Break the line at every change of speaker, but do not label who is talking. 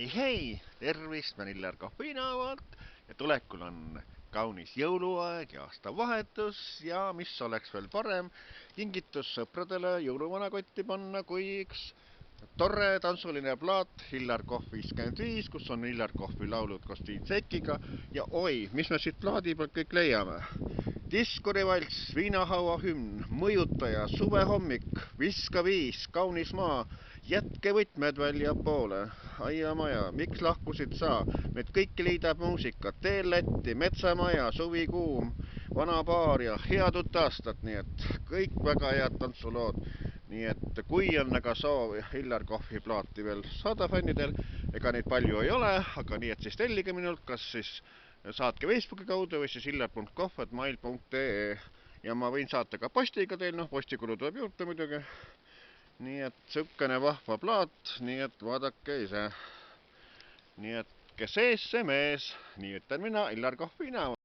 Hei, tervist, mä Illar Kohvinavalt ja tulekul on kaunis jõuluaeg ja aastavahetus ja mis oleks veel parem kingitus sõpradele jõuluvanakotti panna kui üks torre tantsuline plaat Illar Kohv 55, kus on Illar Kohvi laulud koos Tiit Sekiga ja oi, mis me siit plaadi pealt kõik leiame. Diskorivalts, viinahaua hümn, mõjutaja, suvehommik, viska viis, kaunis maa, jätke võtmed väljapoole, aiamaja, miks lahkusid sa, meid kõiki liidab muusika, tee Lätti, metsamaja, suvi kuum, vana baar ja head uut aastat, nii et kõik väga head tantsulood. Nii et kui on aga soov Illar Kohvi plaati veel saada fännidel, ega neid palju ei ole, aga nii et siis tellige minult, kas siis saatke Facebooki kaudu või siis illar.kohv@mail.ee ja ma võin saata ka postiga teil, postikulu tuleb juurde muidugi. Nii et sõkkene vahva plaat, nii et vaadake ise. Nii et kes ees, see mees, nii ütlen mina, Illar Kohvinavalt.